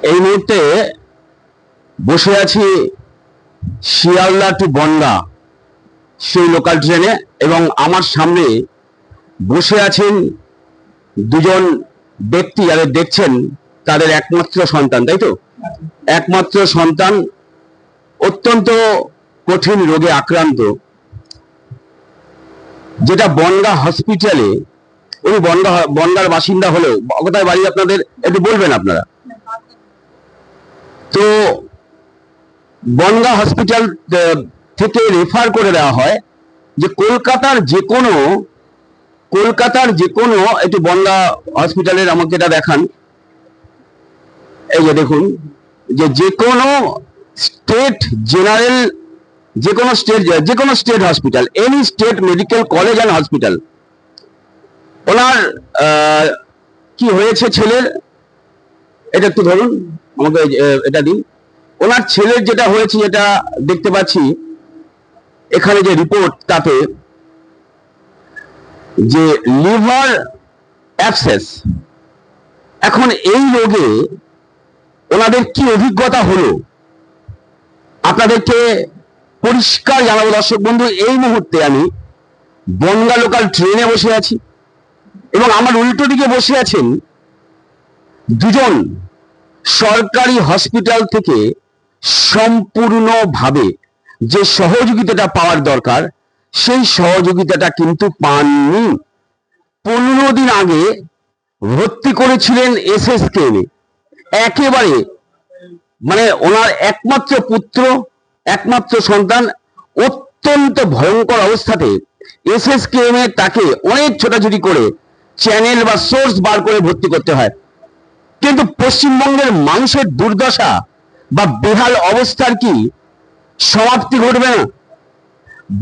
এই মুহূর্তে বসে আছি শিয়ালদা টু বনগাঁ সেই লোকাল ট্রেনে, এবং আমার সামনে বসে আছেন দুজন ব্যক্তি, যাদের দেখছেন তাদের একমাত্র সন্তান, তাই তো? একমাত্র সন্তান অত্যন্ত কঠিন রোগে আক্রান্ত, যেটা বনগাঁ হসপিটালে। উনি বনগাঁর বাসিন্দা হলেও কোথায় বাড়ি আপনাদের একটু বলবেন আপনারা? তো বনগাঁ হসপিটাল থেকে রেফার করে দেওয়া হয় যে কলকাতার যে কোনো একটু বনগাঁ হসপিটালের, আমাকে এটা দেখান, এই যে দেখুন, যে কোনো স্টেট জেনারেল, যে কোনো state hospital, any state medical college and hospital. ওনার কি হয়েছে ছেলের, এটা একটু ধরুন আমাকে, এটা দিন। ওনার ছেলের যেটা হয়েছে, যেটা দেখতে পাচ্ছি এখানে যে রিপোর্ট, তাতে যে লিভার অ্যাবসেস। এখন এই রোগে ওনাদের কি অভিজ্ঞতা হলো আপনাদেরকে পরিষ্কার জানাবো। দর্শক বন্ধু, এই মুহূর্তে আমি বনগাঁ লোকাল ট্রেনে বসে আছি, এবং আমার উল্টো দিকে বসে আছেন দুজন সরকারি হসপিটাল থেকে সম্পূর্ণভাবে যে সহযোগিতাটা পাওয়ার দরকার, সেই সহযোগিতাটা কিন্তু পাননি। 15 দিন আগে ভর্তি করেছিলেন এসএসকেএমে, একেবারে মানে ওনার একমাত্র পুত্র, একমাত্র সন্তান অত্যন্ত ভয়ঙ্কর অবস্থাতে এসএসকেএমে তাকে অনেক ছোটাছুটি করে চ্যানেল বা সোর্স বার করে ভর্তি করতে হয়। কিন্তু পশ্চিমবঙ্গের মানুষের দুর্দশা বা বেহাল অবস্থার কি সমাপ্তি ঘটবে না?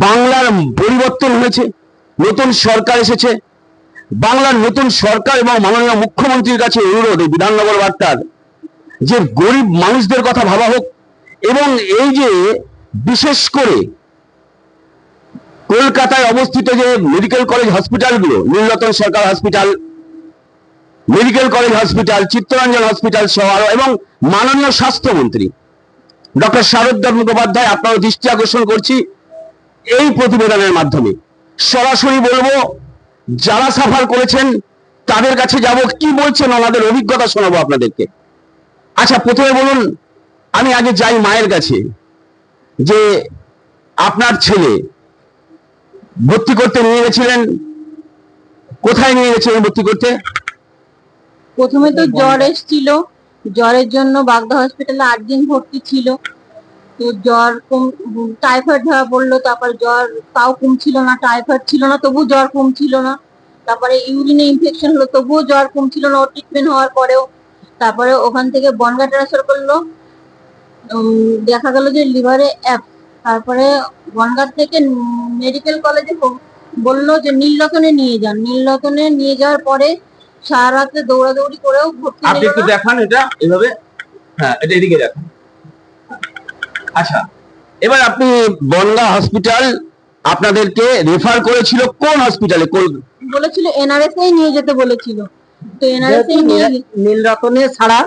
বাংলার পরিবর্তন হয়েছে, নতুন সরকার এসেছে। বাংলার নতুন সরকার এবং মাননীয় মুখ্যমন্ত্রীর কাছে অনুরোধ, এই বিধাননগর বার্তার, যে গরিব মানুষদের কথা ভাবা হোক, এবং এই যে বিশেষ করে কলকাতায় অবস্থিত যে মেডিকেল কলেজ হসপিটালগুলো, Nilratan Sarkar hospital, medical college hospital, Chittaranjan hospital সহ আরো, এবং মাননীয় স্বাস্থ্যমন্ত্রী ডক্টর শারদা মুখোপাধ্যায়, আপনার দৃষ্টি আকর্ষণ করছি এই প্রতিবেদনের মাধ্যমে। সরাসরি বলবো, যারা সাফার করেছেন তাদের কাছে যাব, কি বলছেন ওনাদের অভিজ্ঞতা শোনাবো আপনাদেরকে। আচ্ছা, প্রথমে বলুন, আমি আগে যাই মায়ের কাছে, যে আপনার ছেলে ভর্তি করতে নিয়ে গেছিলেন, কোথায় নিয়ে গেছিলেন ভর্তি করতে? প্রথমে তো জ্বর এসেছিল, জ্বরের জন্য বাগদা হসপিটালে 8 দিন ভর্তি ছিল। তো জ্বর টাইফয়েড ধরা পড়লো, তারপর জ্বর তাও কমছিল না, টাইফয়েড ছিল না তবু জ্বর কমছিল না, তারপরে ইউরিনে ইনফেকশন হলো তবুও জ্বর কমছিল না, ট্রিটমেন্ট হওয়ার পরেও। তারপরে ওখান থেকে বনগাঁ ট্রান্সফার করলো, দেখা গেল যে লিভারে অ্যাপ। তারপরে বনগাঁ থেকে মেডিকেল কলেজে বললো যে নীলরতনে নিয়ে যান। নীলরতনে নিয়ে যাওয়ার পরে সারা রাতে দৌড়াদৌড়ি করেও ভর্তি আপনি একটু দেখান এটা এভাবে, হ্যাঁ এটা এদিকে দেখান। আচ্ছা, এবার আপনি বনগাঁ হসপিটাল আপনাদেরকে রেফার করেছিল কোন হসপিটালে? বলেছিল এনআরএস এই নিয়ে যেতে বলেছিল। তো এনআরএস এই নিয়ে, নীলরতনে ছাড়া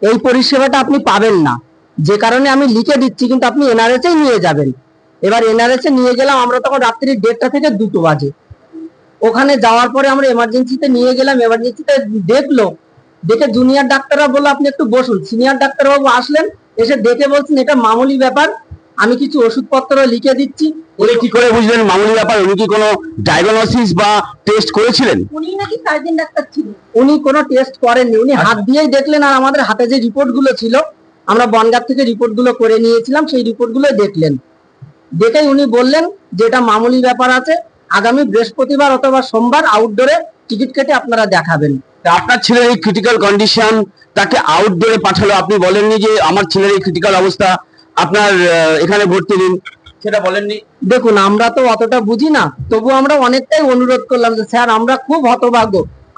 এই পরিষেবাটা আপনি পাবেন না, যে কারণে আমি লিখে দিচ্ছি, কিন্তু আপনি এনআরএস এই নিয়ে যাবেন। এবার এনআরএস এ নিয়ে গেলাম আমরা, তখন রাত্রি 1:30 থেকে 2 বাজে। ওখানে যাওয়ার পরে আমরা এমার্জেন্সিতে নিয়ে গেলাম, এমার্জেন্সিতে দেখে জুনিয়র ডাক্তাররা বললো আপনি একটু বসুন। সিনিয়র ডাক্তারবাবু আসলেন, এসে দেখে বলছেন এটা মামুলি ব্যাপার, আমি কিছু ওষুধপত্র লিখে দিচ্ছি। উনি কি করে বুঝলেন মামুলি ব্যাপার? উনি কি কোনো ডায়াগনোসিস বা টেস্ট করেছিলেন? উনি নাকি সার্জন ডাক্তার ছিলেন। উনি কোনো টেস্ট করেননি, উনি হাত দিয়েই দেখলেন। আর আমাদের হাতে যে রিপোর্ট গুলো ছিল, আমরা বনগাঁ থেকে রিপোর্ট গুলো করে নিয়েছিলাম, সেই রিপোর্ট গুলো দেখলেন। দেখেই উনি বললেন যে এটা মামুলি ব্যাপার আছে, আগামী বৃহস্পতিবার অথবা সোমবার আউটডোরে টিকিট কেটে আপনারা দেখাবেন। আপনার ছেলের এই ক্রিটিক্যাল কন্ডিশন, তাকে আউটডোরে পাঠালো, আপনি বলেননি যে আমার ছেলের এই ক্রিটিক্যাল অবস্থা, আপনার এখানে ভর্তি দিন, সেটা বলেননি? দেখুন, আমরা তো অতটা বুঝি না, তবু আমরা অনেকটাই অনুরোধ করলাম যে স্যার আমরা খুব হতভাগ্য,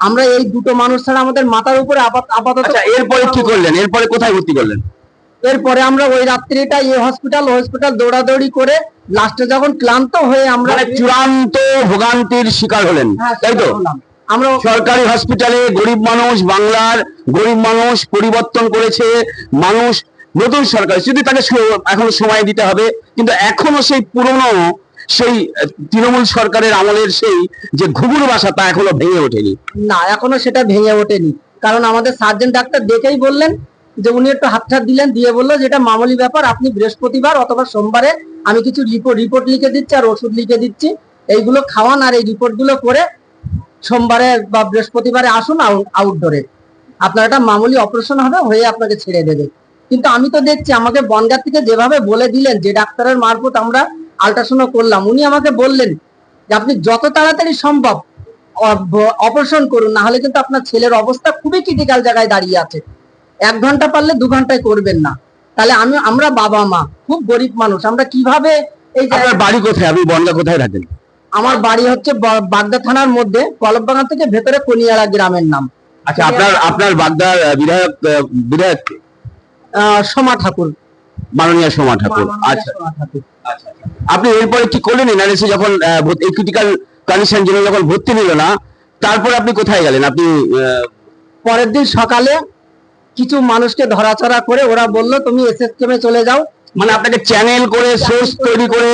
আমরা এই দুটো মানুষ ছাড়া আমাদের মাথার উপরে আপাতত। এরপরে কি করলেন? এরপরে কোথায় ভর্তি করলেন? এরপরে আমরা ওই রাত্রিটা এই হসপিটাল দৌড়াদৌড়ি করে লাস্টে যখন ক্লান্ত হয়ে আমরা চূড়ান্ত ভোগান্তির শিকার হলেন, তাই তো? আমরা সরকারি হসপিটালে গরিব মানুষ, বাংলার গরিব মানুষ পরিবর্তন করেছে মানুষ। নতুন সরকার যদি তাকে এখনো সময় দিতে হবে, কিন্তু এখনো সেই পুরনো সেই তৃণমূল সরকারের আমলের সেই যে ঘুঘুর বাসা তা এখনো ভেঙে ওঠেনি। না, এখনো সেটা ভেঙে ওঠেনি, কারণ আমাদের সার্জন ডাক্তার দেখেই বললেন যে উনি একটু হাত দিলেন, দিয়ে বললো যে এটা মামুলি ব্যাপার, আপনি বৃহস্পতিবার অথবা সোমবারে আমি কিছু রিপোর্ট লিখে দিচ্ছি আর ওষুধ লিখে দিচ্ছি, এইগুলো খাওয়ান আর এই রিপোর্ট গুলো করে সোমবারে বা বৃহস্পতিবারে আসুন আউটডোরে, আপনার একটা মামুলি অপারেশন হবে, হয়ে আপনাকে ছেড়ে দেবে। কিন্তু আমি তো দেখছি আমাকে বনগাঁ থেকে যেভাবে বলে দিলেন, যে ডাক্তারের মারফত আমরা আল্ট্রাসাউন্ড করলাম, উনি আমাকে বললেন যে আপনি যত তাড়াতাড়ি সম্ভব অপারেশন করুন, না হলে কিন্তু আপনার ছেলের অবস্থা খুবই ক্রিটিক্যাল জায়গায় দাঁড়িয়ে আছে, 1 ঘন্টা পারলে 2 ঘন্টায় করবেন না। তাহলে আমরা বাবা মা খুব গরিব মানুষ, আমরা কিভাবে এই আপনার বাড়ি কোথায়? আপনি বনগাঁ কোথায় থাকেন? আমার বাড়ি হচ্ছে বাগদা থানার মধ্যে, কলমবাগান থেকে ভেতরে কনিয়ালা গ্রামের নাম। আচ্ছা, আপনার বাগদার বিধায়ক সোমা ঠাকুর, মাননীয় সোমা ঠাকুর। আচ্ছা, সোমা ঠাকুর। আপনি এরপরে কি করলেন? এনআরএসে যখন এই ক্রিটিক্যাল কন্ডিশন জন্য যখন ভর্তি নিল না, তারপর আপনি কোথায় গেলেন? আপনি পরের দিন সকালে কিছু মানুষকে ধরাচড়া করে ওরা বললো তুমি এসএসকেএমে চলে যাও, মানে আপনাকে চ্যানেল করে সোর্স তৈরি করে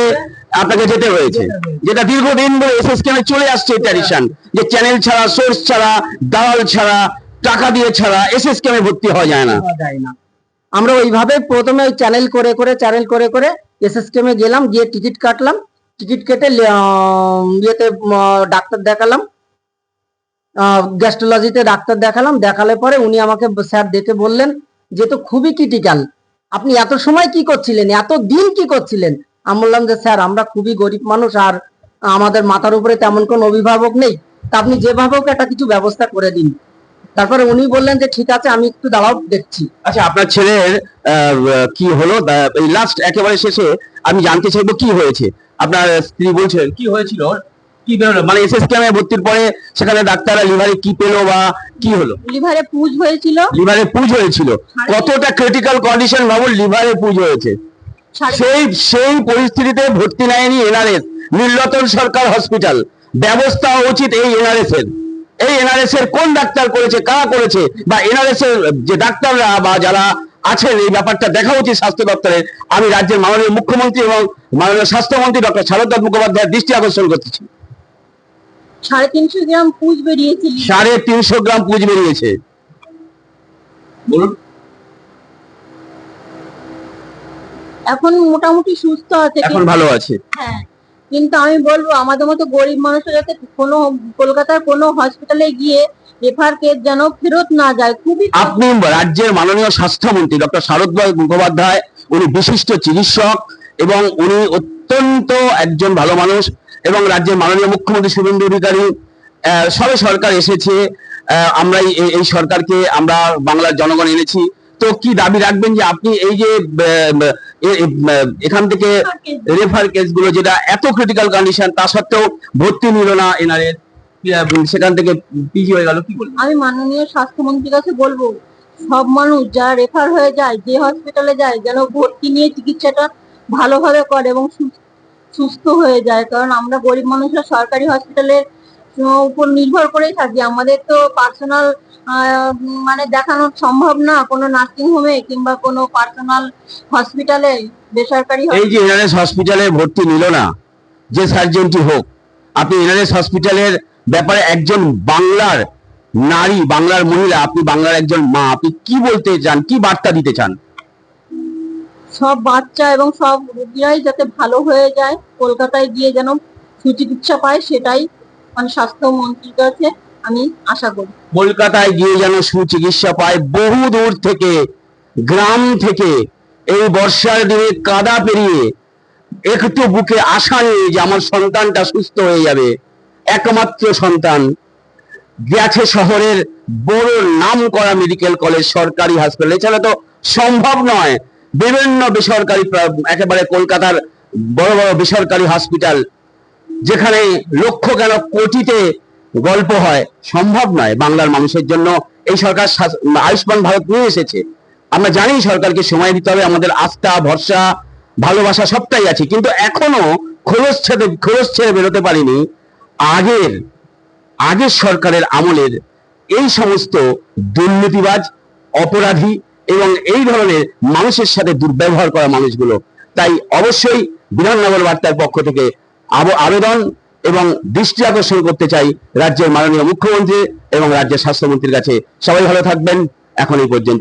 আপনাকে যেতে হয়েছে, যেটা দীর্ঘদিন ধরে এসএসকেএমে চলে আসছে ট্র্যাডিশন, যে চ্যানেল ছাড়া, সোর্স ছাড়া, দালাল ছাড়া, টাকা দিয়ে ছাড়া এসএসকেএমে ভর্তি হওয়া যায় না। আমরা ওইভাবে প্রথমে চ্যানেল করে করে এসএসকেএমে গেলাম, গিয়ে টিকিট কাটলাম, টিকিট কেটে ইয়েতে ডাক্তার দেখালাম, গ্যাস্ট্রোলজিতে ডাক্তার দেখালাম, দেখালে পরে উনি আমাকে স্যার দেখে বললেন যে তো খুবই ক্রিটিক্যাল, আপনি এত সময় কি করছিলেন, এত দিন কি করছিলেন? আমি বললাম যে স্যার আমরা খুবই গরিব মানুষ, আর আমাদের মাথার উপরে তেমন কোনো অভিভাবক নেই, তা আপনি যেভাবে হোক একটা কিছু ব্যবস্থা করে দিন। তারপরে উনি বললেন যে ঠিক আছে আমি একটু দাঁড়াও দেখছি। আচ্ছা, আপনার ছেলের কি হলো? এই লাস্ট একেবারে শেষে আমি জানতে চাইবো কি হয়েছে। আপনার স্ত্রী বলছেন কি হয়েছিল, কি বেরোলো, মানে এসএসকেএমে ভর্তির পরে সেখানে ডাক্তাররা লিভারে কি পেলো বা কি হলো? লিভারে পুজ হয়েছিল। লিভারে পুজ হয়েছিল, কতটা ক্রিটিক্যাল কন্ডিশন ভাবুন, লিভারে পুজ হয়েছে। সেই পরিস্থিতিতে ভর্তি নেয়নি এনআরএস, নীলরতন সরকার হসপিটাল। ব্যবস্থা উচিত এই এনআরএস এর। এই এনআরএস এর কোন ডাক্তার করেছে, কারা করেছে, বা এনআরএস এর যে ডাক্তাররা বা যারা আছেন এই ব্যাপারটা দেখা উচিত স্বাস্থ্য দপ্তরের। আমি রাজ্যের মাননীয় মুখ্যমন্ত্রী এবং মাননীয় স্বাস্থ্যমন্ত্রী ডক্টর শারদা মুখোপাধ্যায়ের দৃষ্টি আকর্ষণ করতেছি। 350 গ্রাম পুজ বেরিয়েছিল। 350 গ্রাম পুজ বেরিয়েছে। বলুন। এখন মোটামুটি সুস্থ আছে, এখন ভালো আছে। হ্যাঁ, কিন্তু আমি বলবো আমাদের মতো গরিব মানুষের যাতে কোনো কলকাতার কোনো হসপিটালে গিয়ে রেফার কেস যেন ফেরত না যায়। খুবই আপনি রাজ্যের মাননীয় স্বাস্থ্যমন্ত্রী ডক্টর শারদা মুখোপাধ্যায়, উনি বিশিষ্ট চিকিৎসক এবং উনি অত্যন্ত একজন ভালো মানুষ, এবং রাজ্যের মাননীয় মুখ্যমন্ত্রী শুভেন্দু অধিকারী, সবে সরকার এসেছে, আমরা এই সরকারকে আমরা বাংলার জনগণ এনেছি। তো কি দাবি রাখবেন যে আপনি এই যে এখান থেকে রেফার কেসগুলো যেটা এত ক্রিটিক্যাল কন্ডিশন তা সত্ত্বেও ভর্তি নিল না এনআরএস, সেখান থেকে পিজি হয়ে গেল, কি বলবেন? আমি মাননীয় স্বাস্থ্যমন্ত্রীর কাছে বলবো সব মানুষ যারা রেফার হয়ে যায়, যে হসপিটালে যায়, যেন ভর্তি নিয়ে চিকিৎসাটা ভালোভাবে করে এবং সুস্থ হয়ে যায়। কারণ আমরা গরিব মানুষরা সরকারি হসপিটালের উপর নির্ভর করেই থাকি, আমাদের তো পার্সোনাল মানে দেখানো সম্ভব না কোনো নার্সিং হোমে কিংবা কোনো পার্সোনাল হসপিটালে, বেসরকারি। এই যে এনআরএস হসপিটালে ভর্তি নিল না, যে সার্জনটি হোক, আপনি এনআরএস হসপিটালের ব্যাপারে একজন বাংলার নারী, বাংলার মহিলা, আপনি বাংলার একজন মা, আপনি কি বলতে চান, কি বার্তা দিতে চান? সব বাচ্চা এবং সব রোগীরাই যাতে ভালো হয়ে যায়, কলকাতায় গিয়ে যেন সুচিকিৎসা পায়, সেটাই মানে স্বাস্থ্যমন্ত্রীর কাছে আমি আশা করি। কলকাতায় গিয়ে যেন সুচিকিৎসা পায়, বহু দূর থেকে, গ্রাম থেকে, এই বর্ষার দিনে কাদা পেরিয়ে একটু বুকে আশা নিয়ে যে আমার সন্তানটা সুস্থ হয়ে যাবে, একমাত্র সন্তান, গেছে শহরের বড় নাম করা মেডিকেল কলেজ, সরকারি হাসপাতাল, এছাড়া তো সম্ভব নয়। বিভিন্ন বেসরকারি, একেবারে কলকাতার বড় বড় বেসরকারি হসপিটাল, যেখানে লক্ষ কেন কোটিতে গল্প হয়, সম্ভব নয়। বাংলার মানুষের জন্য এই সরকার আয়ুষ্মান ভারত নিয়ে এসেছে। আমরা জানি সরকারকে সময় দিতে হবে, আমাদের আস্থা, ভরসা, ভালোবাসা সবটাই আছে, কিন্তু এখনো খোলস ছেড়ে বেরোতে পারিনি আগের আগের সরকারের আমলের এই সমস্ত দুর্নীতিবাজ, অপরাধী এবং এই ধরনের মানুষের সাথে দুর্ব্যবহার করা মানুষগুলো। তাই অবশ্যই বিধাননগর বার্তার পক্ষ থেকে আবেদন এবং দৃষ্টি আকর্ষণ করতে চাই রাজ্যের মাননীয় মুখ্যমন্ত্রী এবং রাজ্যের স্বাস্থ্যমন্ত্রীর কাছে। সবাই ভালো থাকবেন। এখন এই পর্যন্ত।